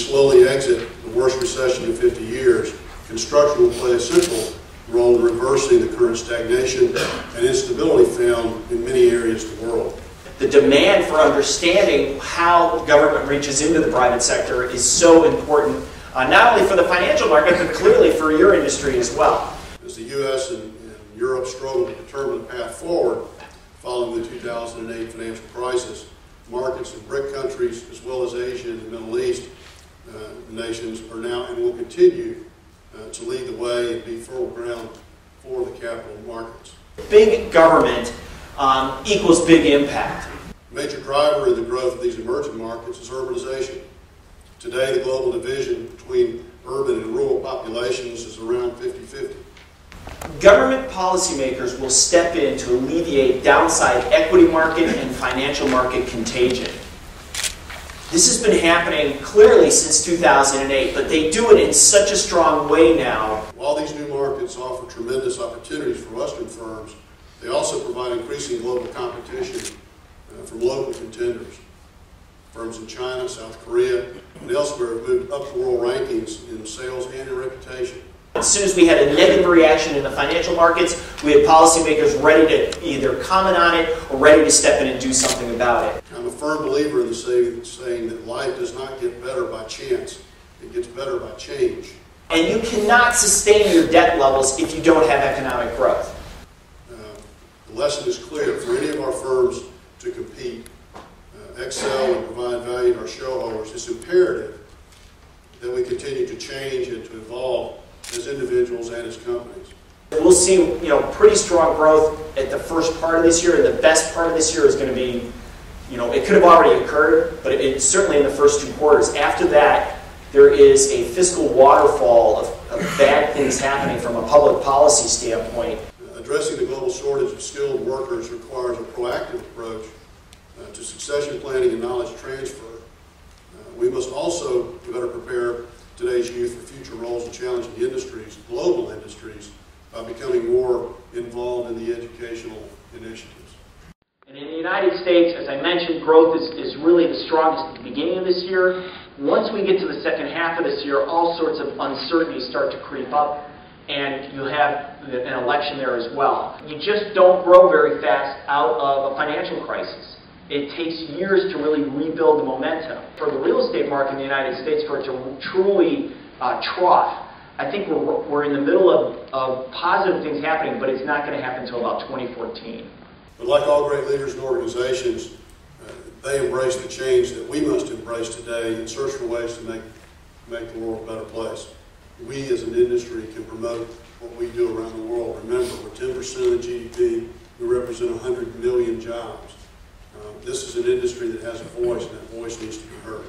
slowly exit the worst recession in 50 years, construction will play a central role in reversing the current stagnation and instability found in many areas of the world. The demand for understanding how government reaches into the private sector is so important, not only for the financial market, but clearly for your industry as well. As the U.S. and Europe struggle to determine the path forward following the 2008 financial crisis, markets in BRIC countries, as well as Asia and the Middle East nations, are now and will continue to lead the way and be fertile ground for the capital markets. Big government equals big impact. A major driver in the growth of these emerging markets is urbanization. Today, the global division between urban and rural populations is around 50-50. Government policymakers will step in to alleviate downside equity market and financial market contagion. This has been happening clearly since 2008, but they do it in such a strong way now. While these new markets offer tremendous opportunities for Western firms, they also provide increasing global competition from local contenders. Firms in China, South Korea, and elsewhere have moved up the world rankings in sales and in reputation. As soon as we had a negative reaction in the financial markets, we had policymakers ready to either comment on it or ready to step in and do something about it. I'm a firm believer in the saying that life does not get better by chance, it gets better by change. And you cannot sustain your debt levels if you don't have economic growth. The lesson is clear. For any of our firms to compete, excel, and provide value to our shareholders, it's imperative that we continue to change and to evolve as individuals and as companies. We'll see, pretty strong growth at the first part of this year, and the best part of this year is going to be, it could have already occurred, but it's certainly in the first 2 quarters. After that, there is a fiscal waterfall of bad things happening from a public policy standpoint. Addressing the global shortage of skilled workers requires a proactive approach to succession planning and knowledge transfer. We must also better prepare today's youth for future roles in challenging industries, global industries, by becoming more involved in the educational initiatives. And in the United States, as I mentioned, growth is really the strongest at the beginning of this year. Once we get to the second half of this year, all sorts of uncertainties start to creep up, and you have an election there as well. You just don't grow very fast out of a financial crisis. It takes years to really rebuild the momentum. For the real estate market in the United States, for it to truly trough, I think we're in the middle of positive things happening, but it's not going to happen until about 2014. But like all great leaders and organizations, they embrace the change that we must embrace today and search for ways to make the world a better place. We as an industry can promote what we do around the world. Remember, we're 10% of the GDP. We represent 100 million jobs. This is an industry that has a voice, and that voice needs to be heard.